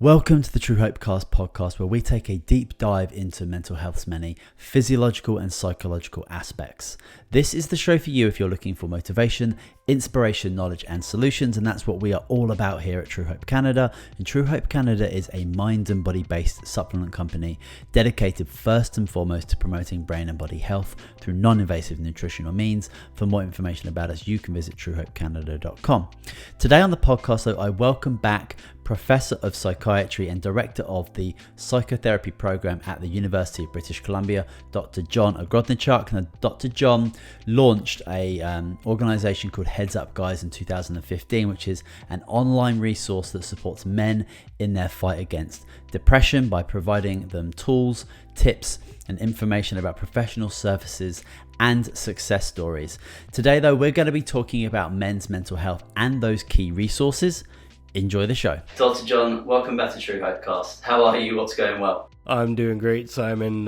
Welcome to the True Hope Cast podcast, where we take a deep dive into mental health's many physiological and psychological aspects. This is the show for you if you're looking for motivation, inspiration, knowledge, and solutions, and that's what we are all about here at True Hope Canada. And True Hope Canada is a mind and body based supplement company dedicated first and foremost to promoting brain and body health through non-invasive nutritional means. For more information about us, you can visit truehopecanada.com. Today on the podcast, though, I welcome back Professor of Psychiatry and Director of the Psychotherapy Program at the University of British Columbia, Dr. John Ogrodniczuk. Now, Dr. John launched a organization called Heads Up Guys in 2015, which is an online resource that supports men in their fight against depression by providing them tools, tips, and information about professional services and success stories. Today, though, we're going to be talking about men's mental health and those key resources. Enjoy the show. Dr. John, welcome back to True Hope Cast. How are you? What's going well? I'm doing great, Simon.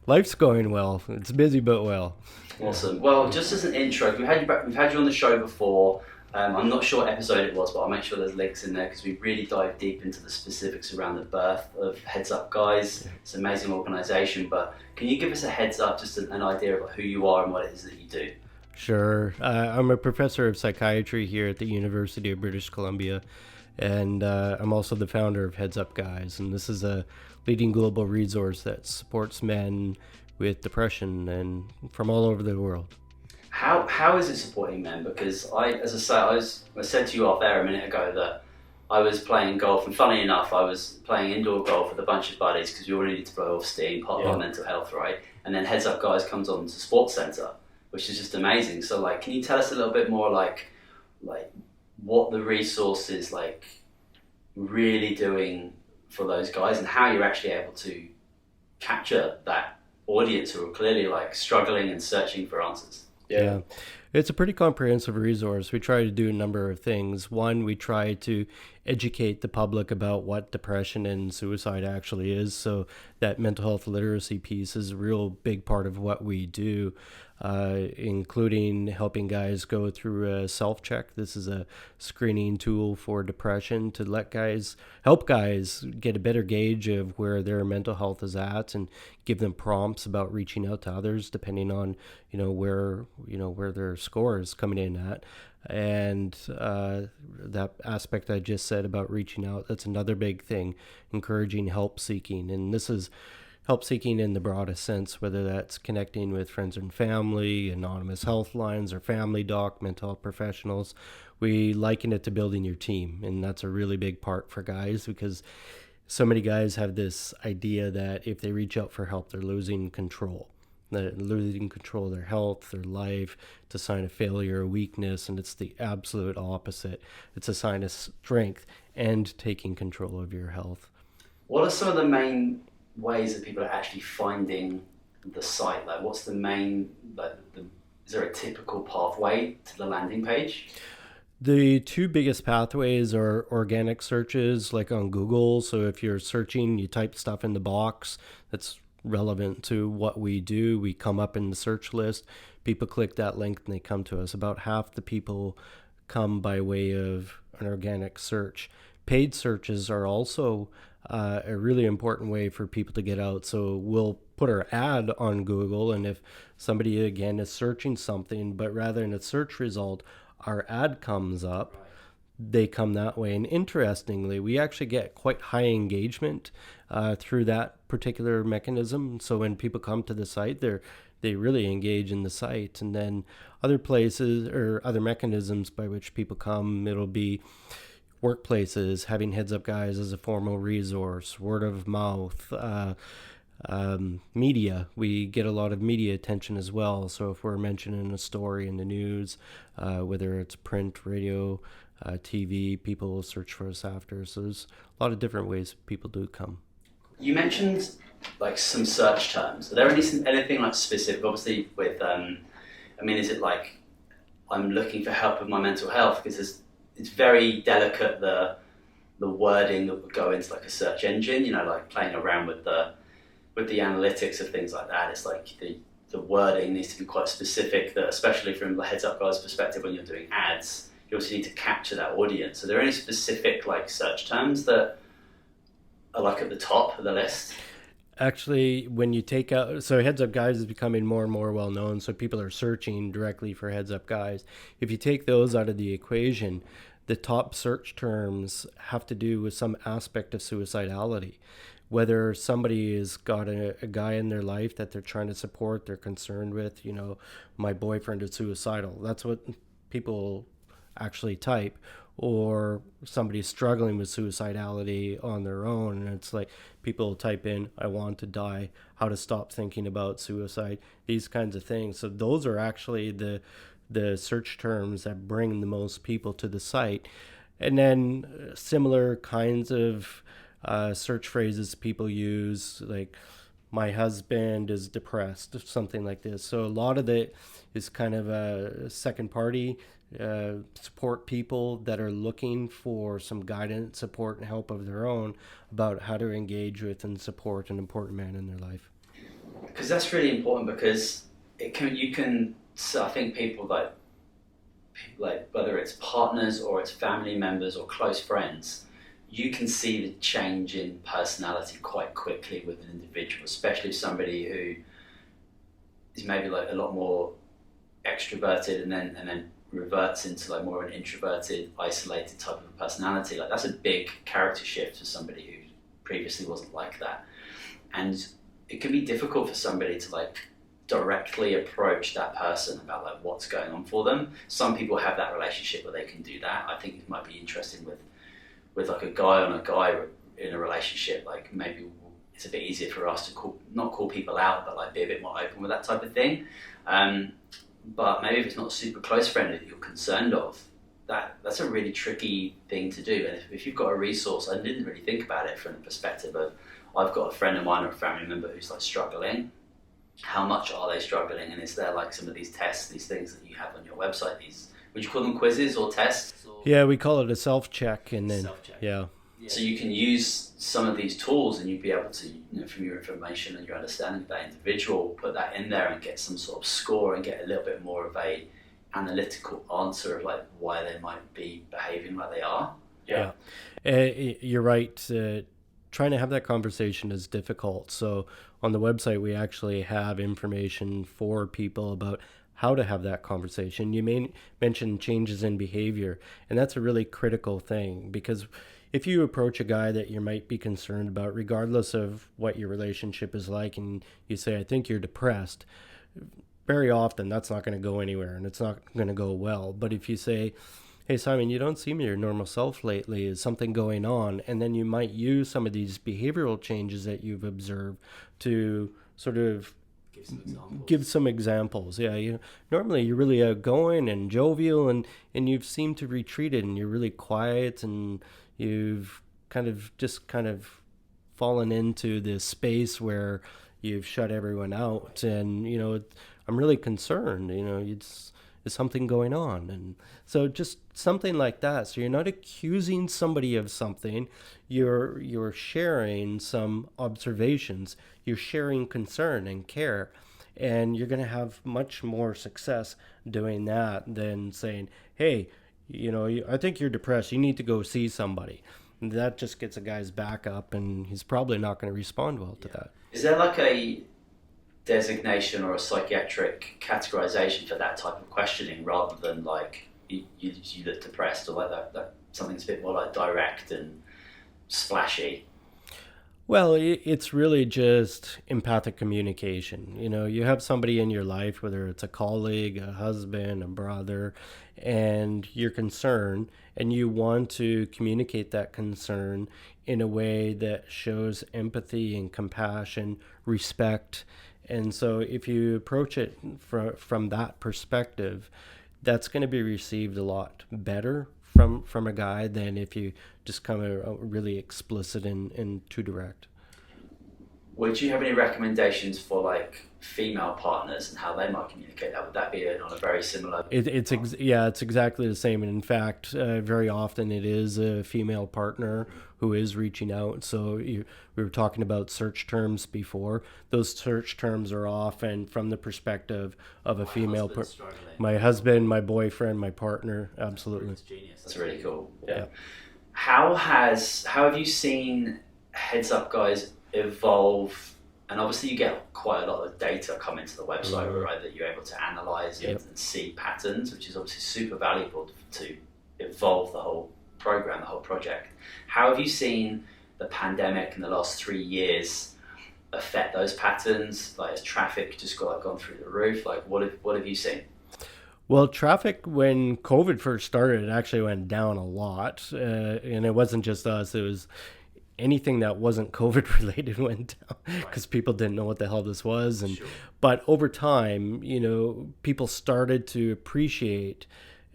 Life's going well. It's busy, but well. Awesome. Well, just as an intro, we've had you on the show before. I'm not sure what episode it was, but I'll make sure there's links in there because we really dive deep into the specifics around the birth of Heads Up Guys. It's an amazing organisation, but can you give us a heads up, just an idea of who you are and what it is that you do? Sure. I'm a professor of psychiatry here at the University of British Columbia, and I'm also the founder of Heads Up Guys, and this is a leading global resource that supports men with depression and from all over the world. How is it supporting men? Because I said to you off air a minute ago that I was playing golf, and funny enough, I was playing indoor golf with a bunch of buddies because we all needed to blow off steam, part of our mental health, right? And then Heads Up Guys comes on to Sports Centre, which is just amazing. So, can you tell us a little bit more, like what the resource is really doing for those guys, and how you're actually able to capture that audience who are clearly struggling and searching for answers? Yeah. It's a pretty comprehensive resource. We try to do a number of things. One, we try to educate the public about what depression and suicide actually is. So that mental health literacy piece is a real big part of what we do, including helping guys go through a self-check. This is a screening tool for depression to help guys get a better gauge of where their mental health is at and give them prompts about reaching out to others depending on, where their score is coming in at. And that aspect I just said about reaching out, that's another big thing, encouraging help seeking. And this is help seeking in the broadest sense, whether that's connecting with friends and family, anonymous health lines, or family doc, mental health professionals. We liken it to building your team, and that's a really big part for guys because so many guys have this idea that if they reach out for help, they're losing control. They're losing control of their health, their life. It's a sign of failure or weakness, and it's the absolute opposite. It's a sign of strength and taking control of your health. What are some of the main ways that people are actually finding the site? What's the main, is there a typical pathway to the landing page? The two biggest pathways are organic searches, like on Google. So if you're searching, you type stuff in the box that's relevant to what we do, we come up in the search list. People click that link and they come to us. About half the people come by way of an organic search. Paid searches are also a really important way for people to get out. So we'll put our ad on Google, and if somebody again is searching something, but rather than a search result, our ad comes up, they come that way. And interestingly, we actually get quite high engagement through that particular mechanism. So when people come to the site, they really engage in the site. And then other places or other mechanisms by which people come, it'll be workplaces, having Heads Up Guys as a formal resource, word of mouth, media. We get a lot of media attention as well. So if we're mentioning a story in the news, whether it's print, radio, TV, people will search for us after. So there's a lot of different ways people do come. You mentioned some search terms. Are there anything specific? Obviously, with is it I'm looking for help with my mental health? Because it's very delicate the wording that would go into a search engine. Playing around with the analytics of things like that. It's the wording needs to be quite specific. That especially from the Heads Up Guys perspective, when you're doing ads, you also need to capture that audience. Are there any specific search terms that are like at the top of the list? Actually, when you take out, so Heads Up Guys is becoming more and more well known, so people are searching directly for Heads Up Guys. If you take those out of the equation, the top search terms have to do with some aspect of suicidality. Whether somebody has got a guy in their life that they're trying to support, they're concerned with, my boyfriend is suicidal. That's what people actually type. Or somebody's struggling with suicidality on their own, and it's like people type in, I want to die, how to stop thinking about suicide, these kinds of things. So those are actually the search terms that bring the most people to the site. And then similar kinds of search phrases people use, like my husband is depressed, something like this. So a lot of it is kind of a second party support people that are looking for some guidance, support, and help of their own about how to engage with and support an important man in their life. Because that's really important, because I think people like whether it's partners or it's family members or close friends, you can see the change in personality quite quickly with an individual, especially somebody who is maybe like a lot more extroverted and then reverts into like more of an introverted, isolated type of personality. Like that's a big character shift for somebody who previously wasn't like that. And it can be difficult for somebody to like directly approach that person about like what's going on for them. Some people have that relationship where they can do that. I think it might be interesting with like a guy on a guy in a relationship. Like maybe it's a bit easier for us to not call people out, but like be a bit more open with that type of thing. But maybe if it's not a super close friend that you're concerned of, that's a really tricky thing to do. And if you've got a resource, I didn't really think about it from the perspective of, I've got a friend of mine or a family member who's like struggling. How much are they struggling? And is there like some of these tests, these things that you have on your website, would you call them quizzes or tests? Yeah, we call it a self-check. And then, self-check. Yeah. So you can use some of these tools and you'd be able to, from your information and your understanding of that individual, put that in there and get some sort of score and get a little bit more of a analytical answer of like why they might be behaving like they are. Yeah. You're right. Trying to have that conversation is difficult. So on the website, we actually have information for people about how to have that conversation. You mentioned changes in behavior, and that's a really critical thing, because if you approach a guy that you might be concerned about, regardless of what your relationship is like, and you say, I think you're depressed, very often that's not going to go anywhere and it's not going to go well. But if you say, hey, Simon, you don't seem your normal self lately, is something going on? And then you might use some of these behavioral changes that you've observed to sort of give some examples. Yeah, normally you're really outgoing and jovial, and you've seemed to retreated, and you're really quiet, and you've kind of fallen into this space where you've shut everyone out, and I'm really concerned. Is something going on? And so just something like that. So you're not accusing somebody of something. You're sharing some observations. You're sharing concern and care. And you're going to have much more success doing that than saying, hey, I think you're depressed. You need to go see somebody. And that just gets a guy's back up, and he's probably not going to respond well to that. Is there like a designation or a psychiatric categorization for that type of questioning, rather than like you look depressed, or like that something's a bit more like direct and splashy? Well, it's really just empathic communication. You have somebody in your life, whether it's a colleague, a husband, a brother, and you're concerned, and you want to communicate that concern in a way that shows empathy and compassion, respect. And so if you approach it from that perspective, that's going to be received a lot better from a guy than if you just come really explicit and too direct. Would you have any recommendations for like female partners and how they might communicate that? Would that be on a very similar? It's exactly the same. And in fact, very often it is a female partner who is reaching out. So we were talking about search terms before. Those search terms are often from the perspective of a female. My husband, my boyfriend, my partner. Absolutely. That's genius. That's really cool. Yeah. How have you seen heads up, guys, evolve. And obviously you get quite a lot of data coming to the website, right, that you're able to analyze and see patterns, which is obviously super valuable to evolve the whole program, the whole project. How have you seen the pandemic in the last 3 years affect those patterns? Like, has traffic just gone through the roof? Like, what have you seen? Well, traffic when COVID first started, it actually went down a lot. And it wasn't just us, it was anything that wasn't COVID related went down because people didn't know what the hell this was. And but over time, people started to appreciate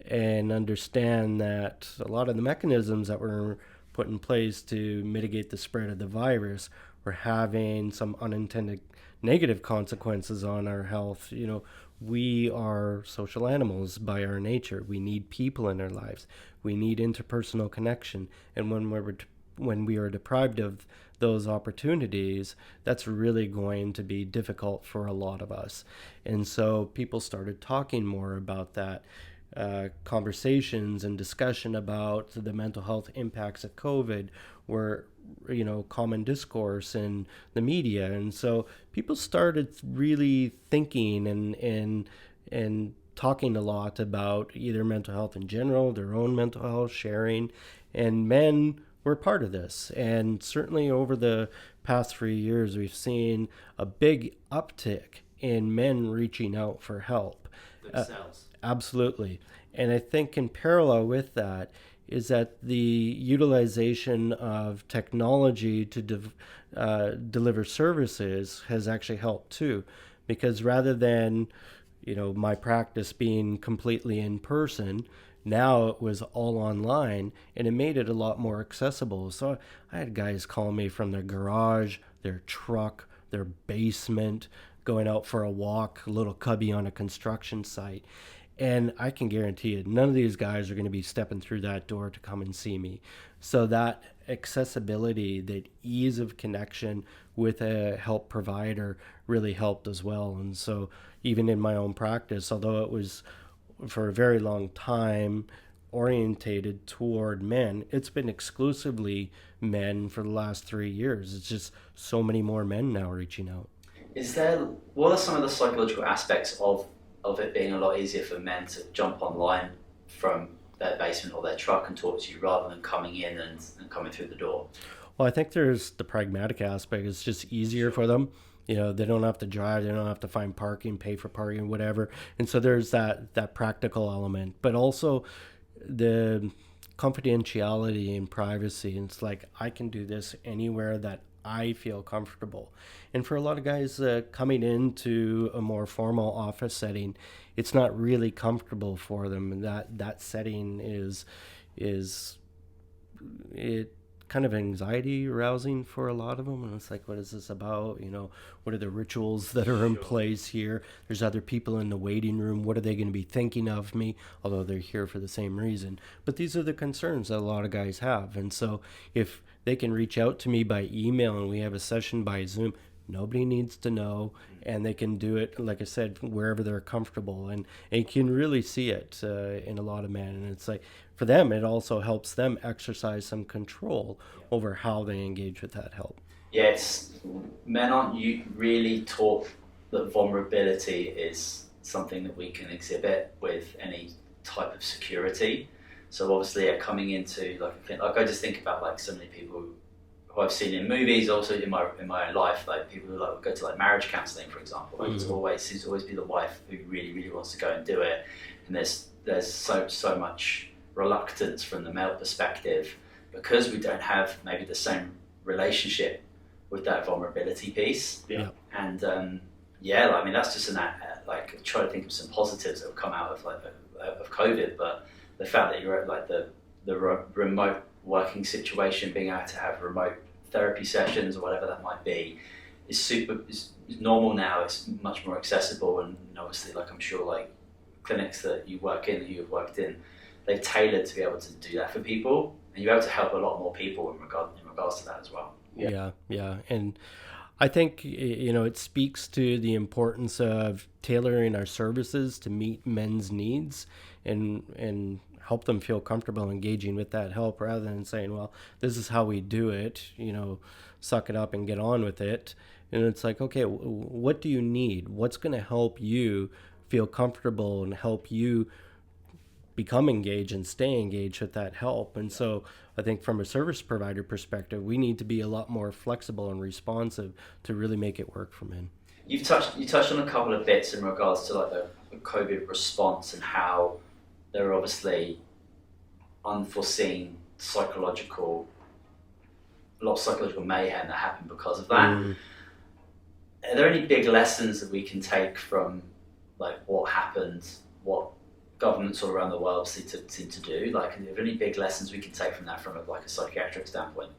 and understand that a lot of the mechanisms that were put in place to mitigate the spread of the virus were having some unintended negative consequences on our health. We are social animals by our nature. We need people in our lives. We need interpersonal connection. And when we are deprived of those opportunities, that's really going to be difficult for a lot of us. And so people started talking more about that. Conversations and discussion about the mental health impacts of COVID were, common discourse in the media. And so people started really thinking and talking a lot about either mental health in general, their own mental health, sharing, and men were part of this. And certainly over the past 3 years, we've seen a big uptick in men reaching out for help. Themselves. Absolutely. And I think in parallel with that is that the utilization of technology to deliver services has actually helped too. Because rather than, my practice being completely in person, now it was all online, and it made it a lot more accessible. So I had guys call me from their garage, their truck, their basement, going out for a walk, a little cubby on a construction site. And I can guarantee you, none of these guys are going to be stepping through that door to come and see me. So that accessibility, that ease of connection with a help provider really helped as well. And so even in my own practice, although it was for a very long time orientated toward men, it's been exclusively men for the last 3 years. It's just so many more men now reaching out. What are some of the psychological aspects of it being a lot easier for men to jump online from their basement or their truck and talk to you rather than coming in and coming through the door? Well, I think there's the pragmatic aspect. It's just easier for them. They don't have to drive, they don't have to find parking, pay for parking, whatever. And so there's that practical element, but also the confidentiality and privacy. And it's like, I can do this anywhere that I feel comfortable. And for a lot of guys coming into a more formal office setting, it's not really comfortable for them. And that setting is it kind of anxiety arousing for a lot of them. And it's like, what is this about? What are the rituals that are in place here? There's other people in the waiting room. What are they going to be thinking of me? Although they're here for the same reason. But these are the concerns that a lot of guys have. And so if they can reach out to me by email and we have a session by Zoom, nobody needs to know, and they can do it, like I said, wherever they're comfortable. And you can really see it in a lot of men. And it's like, for them, it also helps them exercise some control over how they engage with that help. Yeah, men aren't really taught that vulnerability is something that we can exhibit with any type of security. So obviously, coming into like I just think about like so many people who I've seen in movies, also in my own life, like people who like go to like marriage counselling, for example. Like it's always be the wife who really, really wants to go and do it, and there's so much reluctance from the male perspective because we don't have maybe the same relationship with that vulnerability piece. Yeah. And I mean that's just like try to think of some positives that have come out of of COVID, but the fact that you're at like the remote working situation, being able to have remote therapy sessions or whatever that might be, is normal now. It's much more accessible, and obviously, like I'm sure, like clinics that you work in, that you have worked in, they've tailored to be able to do that for people, and you're able to help a lot more people in regards to that as well. Yeah, and I think it speaks to the importance of tailoring our services to meet men's needs and help them feel comfortable engaging with that help, rather than saying, well, this is how we do it, suck it up and get on with it. And it's like, okay, what do you need? What's going to help you feel comfortable and help you become engaged and stay engaged with that help? And so I think from a service provider perspective, we need to be a lot more flexible and responsive to really make it work for men. You touched on a couple of bits in regards to like the COVID response and how there are obviously unforeseen a lot of psychological mayhem that happened because of that. Are there any big lessons that we can take from like what happened, what governments all around the world seem to do? Like, are there any big lessons we can take from that from a psychiatric standpoint?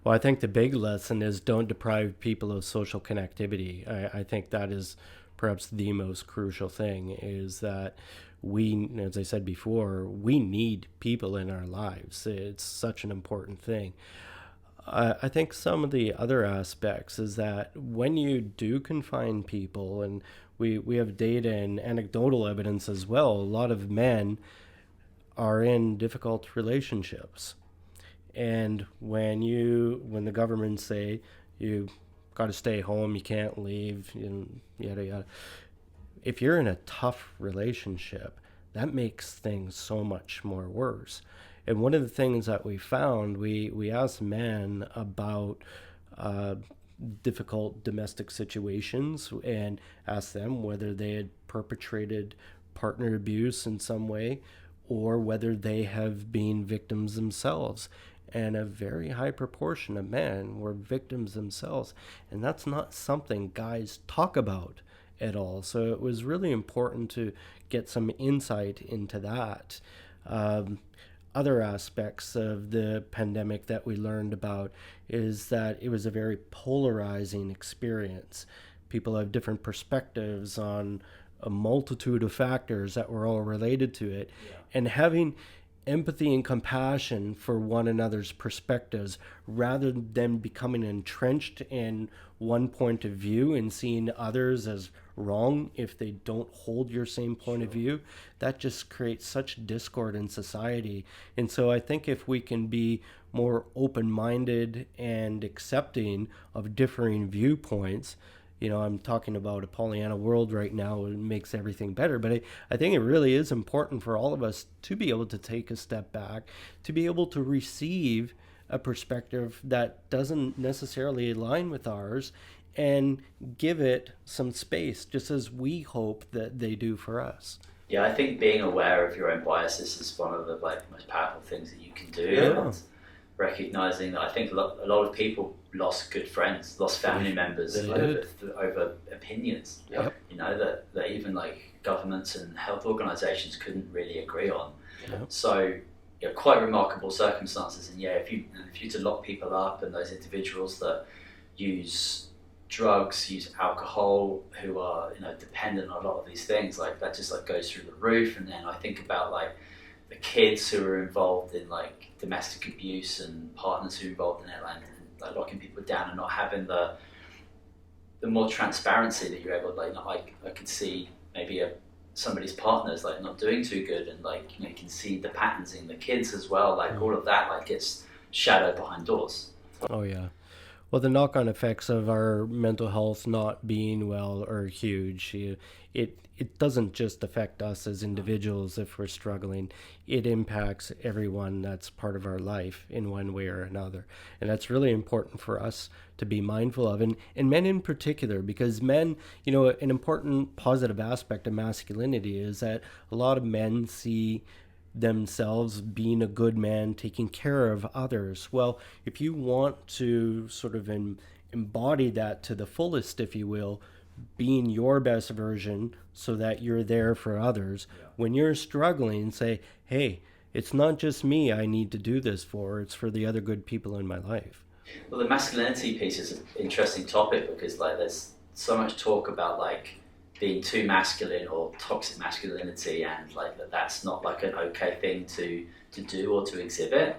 Well, I think the big lesson is don't deprive people of social connectivity. I think that is perhaps the most crucial thing, is that we, as I said before, we need people in our lives. It's such an important thing. I think some of the other aspects is that when you do confine people, and we have data and anecdotal evidence as well, a lot of men are in difficult relationships. And when the government say you got to stay home, you can't leave, yada yada, if you're in a tough relationship, that makes things so much more worse. And one of the things that we found, we asked men about difficult domestic situations and asked them whether they had perpetrated partner abuse in some way or whether they have been victims themselves. And a very high proportion of men were victims themselves. And that's not something guys talk about at all. So it was really important to get some insight into that. Other aspects of the pandemic that we learned about is that it was a very polarizing experience. People have different perspectives on a multitude of factors that were all related to it. Yeah. And having empathy and compassion for one another's perspectives, rather than becoming entrenched in one point of view and seeing others as wrong if they don't hold your same point of view, that just creates such discord in society. And so I think if we can be more open-minded and accepting of differing viewpoints, I'm talking about a Pollyanna world right now, it makes everything better. But I think it really is important for all of us to be able to take a step back, to be able to receive a perspective that doesn't necessarily align with ours and give it some space, just as we hope that they do for us. Yeah, I think being aware of your own biases is one of the most powerful things that you can do. Yeah. And recognizing that I think a lot of people lost good friends, lost family members over opinions. Yep. That even like governments and health organizations couldn't really agree on. Yep. So quite remarkable circumstances. And if you to lock people up, and those individuals that use drugs, use alcohol, who are dependent on a lot of these things, like that just like goes through the roof. And then I think about like the kids who are involved in like domestic abuse and partners who are involved in it, and like locking people down and not having the more transparency that you're able to, like I could see maybe somebody's partner's like not doing too good, and like you can see the patterns in the kids as well, like all of that like gets shadowed behind doors. Oh yeah. Well, the knock-on effects of our mental health not being well are huge. It doesn't just affect us as individuals if we're struggling. It impacts everyone that's part of our life in one way or another. And that's really important for us to be mindful of, and men in particular, because men, an important positive aspect of masculinity is that a lot of men see themselves being a good man, taking care of others. Well, if you want to sort of embody that to the fullest, if you will, being your best version so that you're there for others, when you're struggling, say, hey, it's not just me I need to do this for, it's for the other good people in my life. Well, the masculinity piece is an interesting topic, because like there's so much talk about like being too masculine or toxic masculinity, and like that's not like an okay thing to do or to exhibit.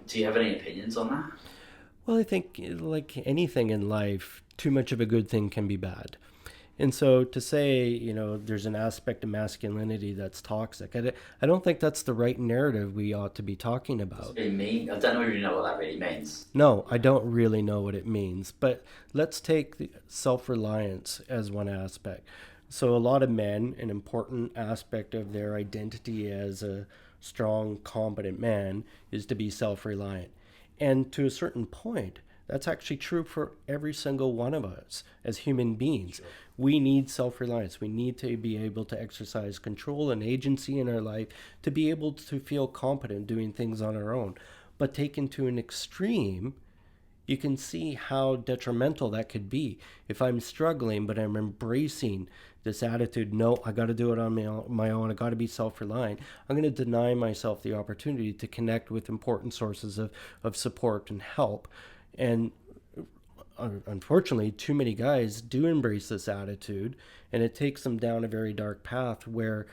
Do you have any opinions on that? Well, I think like anything in life, too much of a good thing can be bad. And so to say, you know, there's an aspect of masculinity that's toxic, I don't think that's the right narrative we ought to be talking about. Does it really mean? I don't really know what that really means. No, I don't really know what it means. But let's take the self-reliance as one aspect. So a lot of men, an important aspect of their identity as a strong, competent man is to be self-reliant. And to a certain point, that's actually true for every single one of us as human beings. Sure. We need self-reliance. We need to be able to exercise control and agency in our life to be able to feel competent doing things on our own. But taken to an extreme, you can see how detrimental that could be. If I'm struggling, but I'm embracing this attitude, no, I got to do it on my own, I got to be self-reliant, I'm going to deny myself the opportunity to connect with important sources of support and help. And unfortunately, too many guys do embrace this attitude, and it takes them down a very dark path where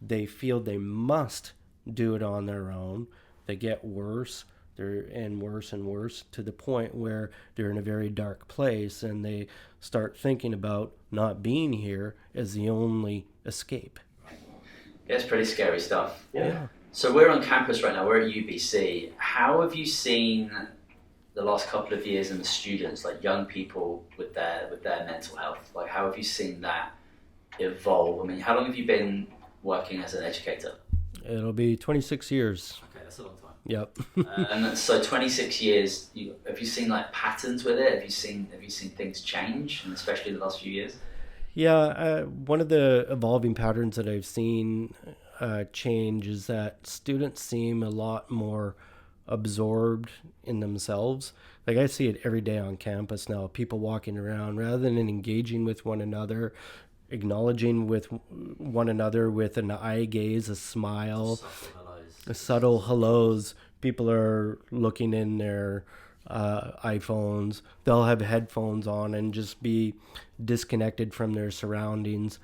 they feel they must do it on their own. They get worse, and worse to the point where they're in a very dark place, and they start thinking about not being here as the only escape. Yeah, it's pretty scary stuff. Yeah. So we're on campus right now. We're at UBC. How have you seen the last couple of years and the students, like young people with their mental health? Like, how have you seen that evolve? I mean, how long have you been working as an educator? It'll be 26 years. Okay, that's a long time. Yep. And so 26 years, have you seen like patterns with it? Have you seen things change, and especially the last few years? Yeah, one of the evolving patterns that I've seen change is that students seem a lot more absorbed in themselves. Like, I see it every day on campus now, people walking around, rather than engaging with one another, acknowledging with one another with an eye gaze, a smile, subtle hellos. People are looking in their iPhones. They'll have headphones on and just be disconnected from their surroundings.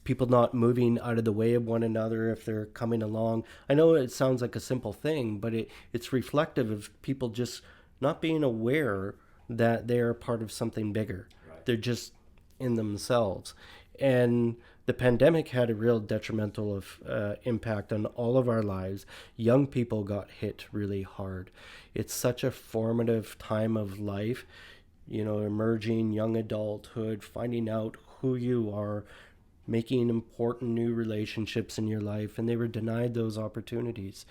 People not moving out of the way of one another if they're coming along. I know it sounds like a simple thing, but it's reflective of people just not being aware that they're part of something bigger. Right. They're just in themselves. And the pandemic had a real detrimental impact on all of our lives. Young people got hit really hard. It's such a formative time of life, you know, emerging young adulthood, finding out who you are, making important new relationships in your life, and they were denied those opportunities.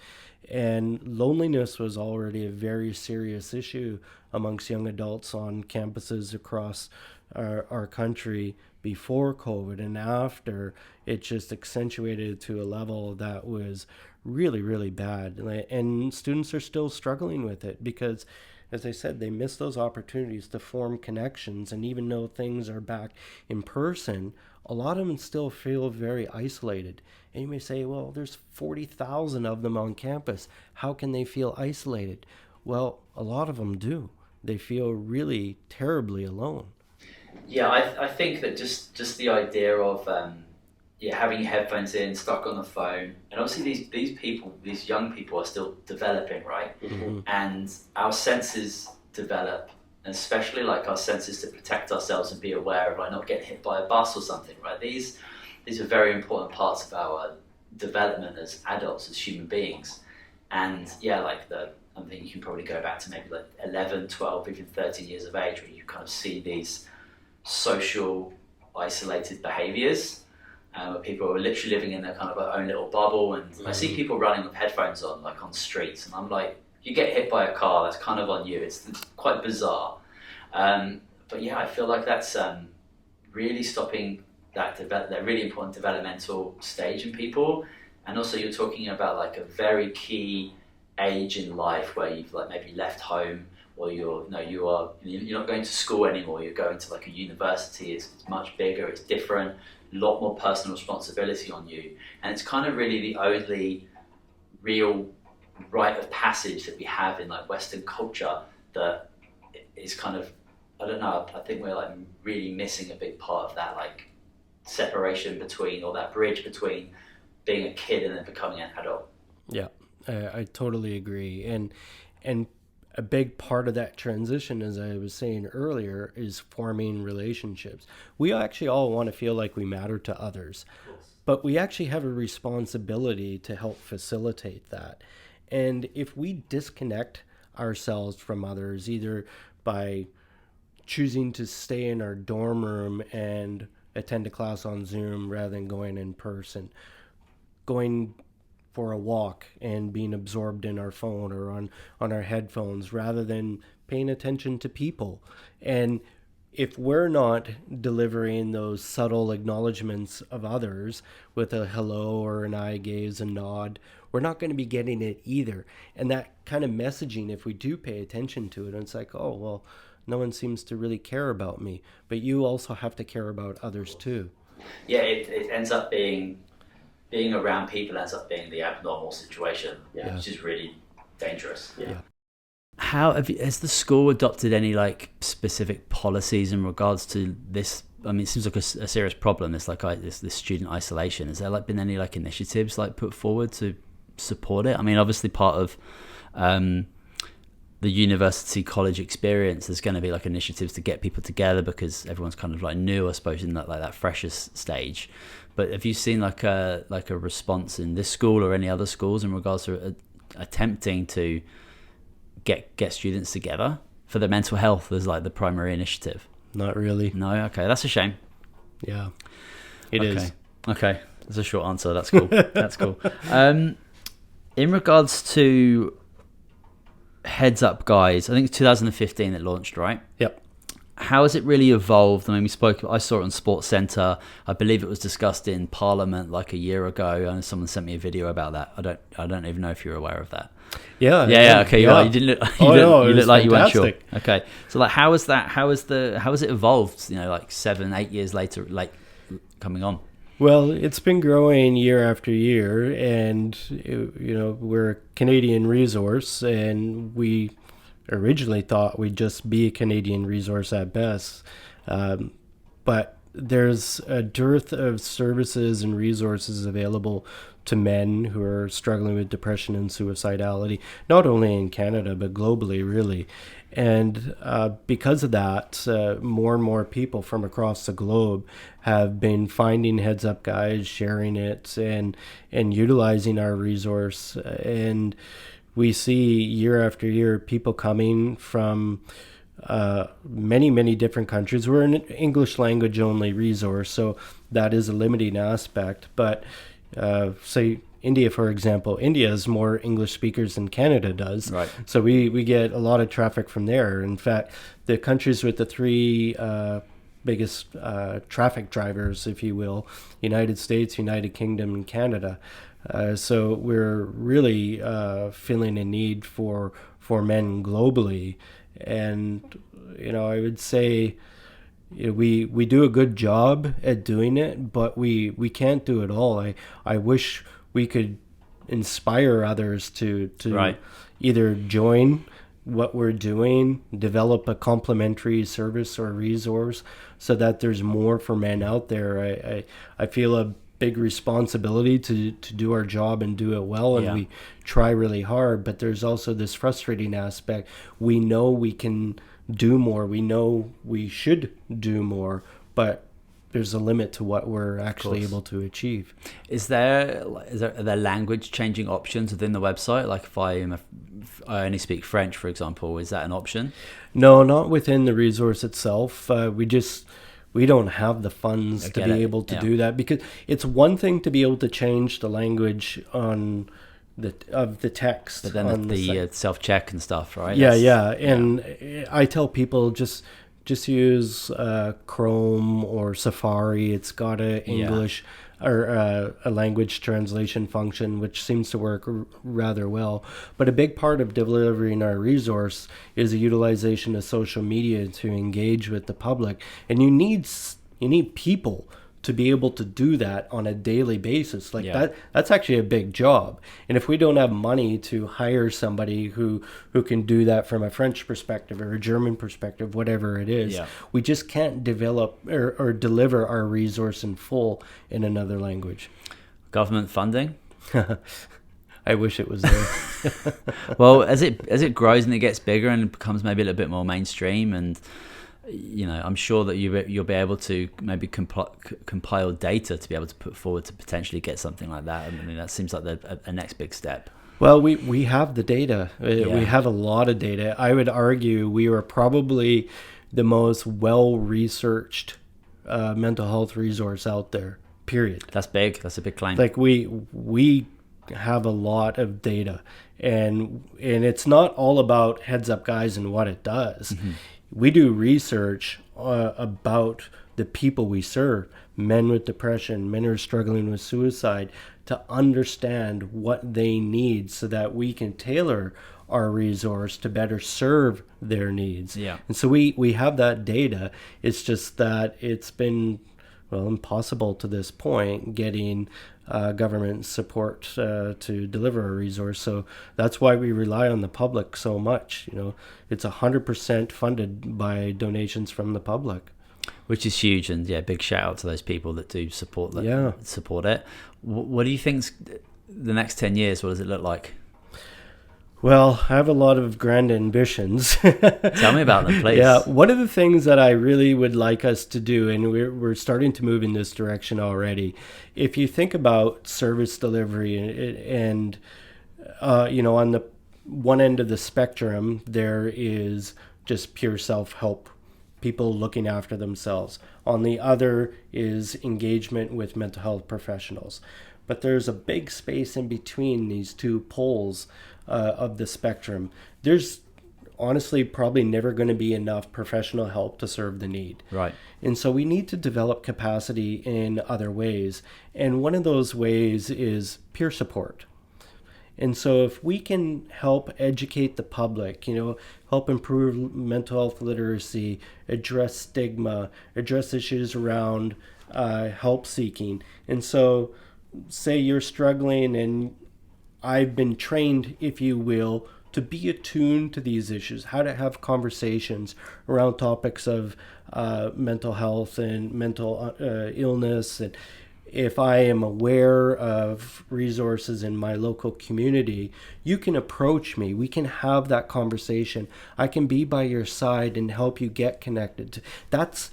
And loneliness was already a very serious issue amongst young adults on campuses across our country before COVID, and after, it just accentuated to a level that was really, really bad. And students are still struggling with it because, as I said, they miss those opportunities to form connections. And even though things are back in person, a lot of them still feel very isolated. And you may say, well, there's 40,000 of them on campus. How can they feel isolated? Well, a lot of them do. They feel really terribly alone. Yeah, I think that just the idea of having your headphones in, stuck on the phone, and obviously these young people are still developing, right? Mm-hmm. And our senses develop, and especially like our senses to protect ourselves and be aware of like not getting hit by a bus or something, right? These are very important parts of our development as adults, as human beings. And yeah, like I think you can probably go back to maybe like 11, 12, even 13 years of age where you kind of see these social isolated behaviors where people are literally living in their kind of own little bubble. And I see people running with headphones on, like on streets, and I'm like, you get hit by a car, that's kind of on you. It's quite bizarre. But yeah, I feel like that's really stopping that really important developmental stage in people. And also you're talking about like a very key age in life where you've like maybe left home, or you're not going to school anymore, you're going to like a university. It's much bigger, it's different, a lot more personal responsibility on you. And it's kind of really the only real rite of passage that we have in like Western culture that is kind of, I don't know, I think we're like really missing a big part of that like separation between, or that bridge between being a kid and then becoming an adult. Yeah, I totally agree. And a big part of that transition, as I was saying earlier, is forming relationships. We actually all want to feel like we matter to others, but we actually have a responsibility to help facilitate that. And if we disconnect ourselves from others, either by choosing to stay in our dorm room and attend a class on Zoom rather than going in person, going for a walk and being absorbed in our phone or on our headphones rather than paying attention to people. And if we're not delivering those subtle acknowledgments of others with a hello or an eye gaze, a nod, we're not going to be getting it either. And that kind of messaging, if we do pay attention to it, it's like, oh, well, no one seems to really care about me. But you also have to care about others too. Yeah, it ends up being around people ends up being the abnormal situation, which is really dangerous. Has the school adopted any like specific policies in regards to this? I mean, it seems like a serious problem. It's like this student isolation. Has there like been any like initiatives like put forward to support it? I mean, obviously part of the university college experience, there's going to be like initiatives to get people together because everyone's kind of like new, I suppose, in that like that freshest stage. But have you seen like a response in this school or any other schools in regards to attempting to get students together for their mental health as like the primary initiative? Not really. No? Okay, that's a shame. Yeah, it is. Okay, that's a short answer. That's cool. That's cool. In regards to Heads Up Guys, I think it's 2015 it launched, right? Yep. How has it really evolved? I mean, I saw it on Sports Centre. I believe it was discussed in Parliament like a year ago, and someone sent me a video about that. I don't even know if you're aware of that. Yeah. Okay. Yeah. You didn't look. You look like you weren't sure. Okay. So like, how is that? How has it evolved? You know, like 7-8 years later, like coming on. Well, it's been growing year after year, and we're a Canadian resource, and we originally thought we'd just be a Canadian resource at best, but there's a dearth of services and resources available to men who are struggling with depression and suicidality, not only in Canada but globally, really. And because of that, more and more people from across the globe have been finding Heads Up Guys, sharing it, and utilizing our resource. And we see year after year people coming from many, many different countries. We're an English language only resource, so that is a limiting aspect. But say India, for example, India has more English speakers than Canada does. Right. So we get a lot of traffic from there. In fact, the countries with the three biggest traffic drivers, if you will, United States, United Kingdom, and Canada. So we're really feeling a need for men globally. And, I would say we do a good job at doing it, but we can't do it all. I wish we could inspire others to Right. either join what we're doing, develop a complementary service or resource so that there's more for men out there. I feel a big responsibility to do our job and do it well, and we try really hard, but there's also this frustrating aspect. We know we can do more, we know we should do more, but there's a limit to what we're actually able to achieve. Are there language changing options within the website? Like if I only speak French, for example, is that an option? No, not within the resource itself. We don't have the funds to be able to do that, because it's one thing to be able to change the language of the text, but then the self-check and stuff, right? And I tell people just use Chrome or Safari. It's got a English or a language translation function, which seems to work rather well. But a big part of delivering our resource is the utilization of social media to engage with the public. And you need people to be able to do that on a daily basis. That's actually a big job. And if we don't have money to hire somebody who can do that from a French perspective or a German perspective, whatever it is, we just can't develop or deliver our resource in full in another language. Government funding? I wish it was there. Well, as it grows and it gets bigger and it becomes maybe a little bit more mainstream, and I'm sure that you'll be able to maybe compile data to be able to put forward to potentially get something like that. I mean, that seems like the next big step. Well, we have the data. We have a lot of data. I would argue we are probably the most well-researched mental health resource out there, period. That's big. That's a big claim. Like we have a lot of data, and it's not all about Heads Up Guys and what it does. Mm-hmm. We do research about the people we serve, men with depression, men who are struggling with suicide, to understand what they need so that we can tailor our resource to better serve their needs. Yeah. And so we have that data. It's just that it's been, well, impossible to this point getting government support to deliver a resource. So that's why we rely on the public so much. It's 100% funded by donations from the public. Which is huge, and big shout out to those people that do support it. What do you think's the next 10 years? What does it look like? Well, I have a lot of grand ambitions. Tell me about them, please. Yeah, one of the things that I really would like us to do, and we're starting to move in this direction already, if you think about service delivery and on the one end of the spectrum, there is just pure self-help, people looking after themselves. On the other is engagement with mental health professionals. But there's a big space in between these two poles of the spectrum. There's honestly probably never going to be enough professional help to serve the need. Right. And so we need to develop capacity in other ways. And one of those ways is peer support. And so if we can help educate the public, help improve mental health literacy, address stigma, address issues around help seeking. And so say you're struggling, and I've been trained, if you will, to be attuned to these issues, how to have conversations around topics of mental health and mental illness. And if I am aware of resources in my local community, you can approach me. We can have that conversation. I can be by your side and help you get connected. That's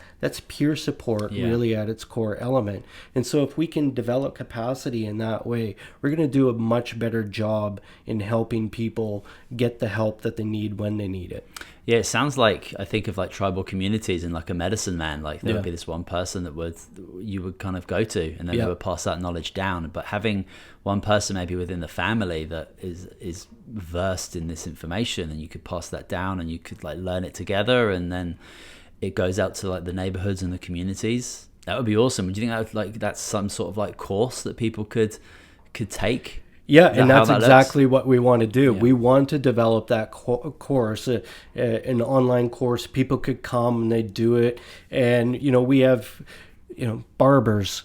peer support, really at its core element. And so if we can develop capacity in that way, we're going to do a much better job in helping people get the help that they need when they need it. Yeah, it sounds like, I think of like tribal communities and like a medicine man, like there would be this one person that you would kind of go to, and then they would pass that knowledge down. But having one person maybe within the family that is versed in this information, and you could pass that down and you could like learn it together, and then it goes out to like the neighborhoods and the communities. That would be awesome. Do you think that's some sort of like course that people could take? Yeah, and that's exactly what we want to do. Yeah. We want to develop that course, an online course. People could come and they do it. And, we have, barbers,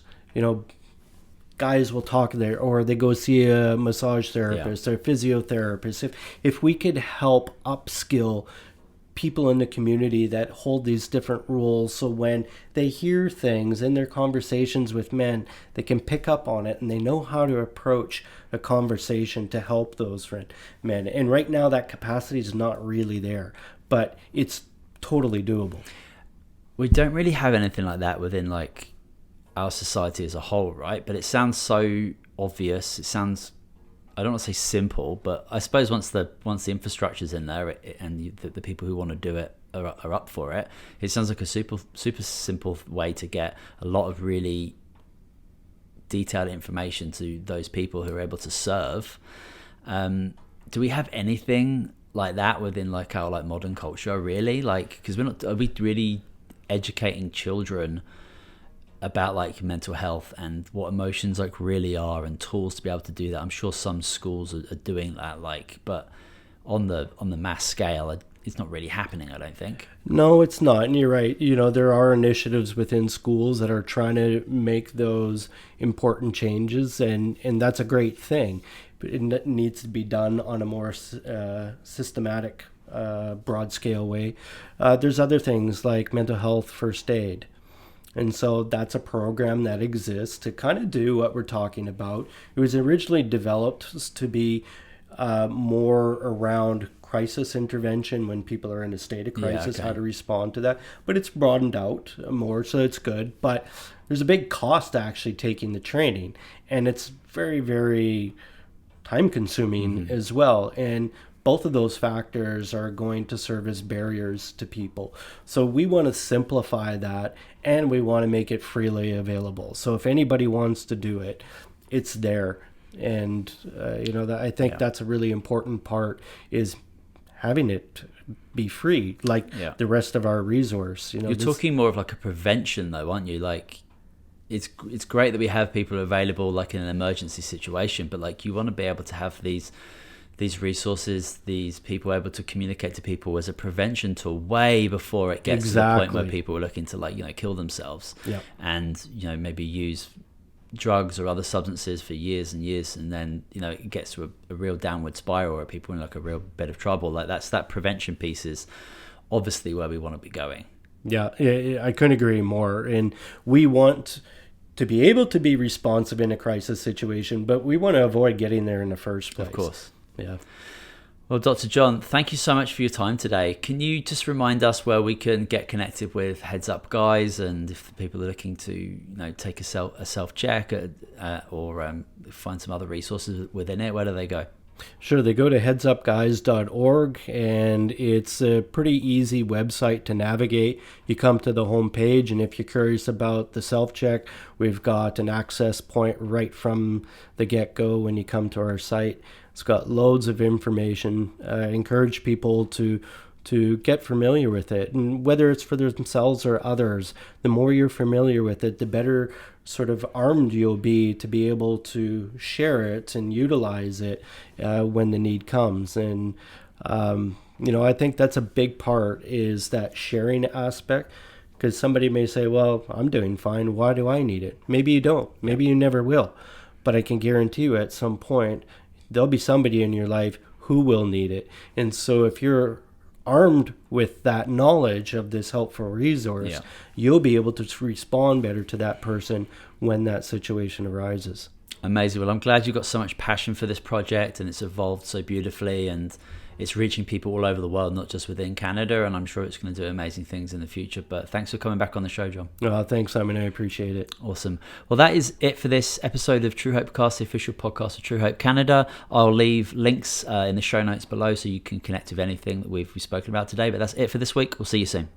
guys will talk there, or they go see a massage therapist or physiotherapist. If we could help upskill people in the community that hold these different roles, so when they hear things in their conversations with men, they can pick up on it and they know how to approach a conversation to help those men. And right now that capacity is not really there, but it's totally doable. We don't really have anything like that within like our society as a whole, right? But it sounds so obvious. It sounds, I don't want to say simple, but I suppose once the infrastructure's in there and the people who want to do it are up for it, it sounds like a super simple way to get a lot of really detailed information to those people who are able to serve. Do we have anything like that within like our like modern culture, really? Like, because are we really educating children about like mental health and what emotions like really are, and tools to be able to do that? I'm sure some schools are doing that, like, but on the mass scale, it's not really happening, I don't think. No, it's not. And you're right. There are initiatives within schools that are trying to make those important changes, and that's a great thing. But it needs to be done on a more systematic, broad scale way. There's other things like mental health first aid. And so that's a program that exists to kind of do what we're talking about. It was originally developed to be more around crisis intervention when people are in a state of crisis, how to respond to that. But it's broadened out more, so it's good. But there's a big cost to actually taking the training, and it's very, very time consuming as well. And both of those factors are going to serve as barriers to people. So we want to simplify that, and we want to make it freely available. So if anybody wants to do it, it's there. And I think that's a really important part, is having it be free, like the rest of our resource. You're talking more of like a prevention, though, aren't you? Like, it's great that we have people available, like in an emergency situation, but like you want to be able to have these resources, these people able to communicate to people as a prevention tool way before it gets to the point where people are looking to kill themselves and maybe use drugs or other substances for years and years, and then it gets to a real downward spiral where people are in like a real bit of trouble. Like that prevention piece is obviously where we want to be going. I couldn't agree more. And we want to be able to be responsive in a crisis situation, but we want to avoid getting there in the first place. Of course. Yeah. Well, Dr. John, thank you so much for your time today. Can you just remind us where we can get connected with Heads Up Guys, and if people are looking to take a self-check or find some other resources within it, where do they go? Sure, they go to headsupguys.org, and it's a pretty easy website to navigate. You come to the home page, and if you're curious about the self-check, we've got an access point right from the get-go when you come to our site. It's got loads of information. I encourage people to get familiar with it, and whether it's for themselves or others, the more you're familiar with it, the better sort of armed you'll be to be able to share it and utilize it when the need comes. And I think that's a big part, is that sharing aspect, because somebody may say, well, I'm doing fine, why do I need it? Maybe you don't, maybe you never will, but I can guarantee you at some point there'll be somebody in your life who will need it. And so if you're armed with that knowledge of this helpful resource, you'll be able to respond better to that person when that situation arises. Amazing. Well, I'm glad you've got so much passion for this project, and it's evolved so beautifully, and it's reaching people all over the world, not just within Canada, and I'm sure it's going to do amazing things in the future. But thanks for coming back on the show, John. Thanks, Simon. I appreciate it. Awesome. Well, that is it for this episode of True Hope Cast, the official podcast of True Hope Canada. I'll leave links in the show notes below so you can connect with anything that we've spoken about today. But that's it for this week. We'll see you soon.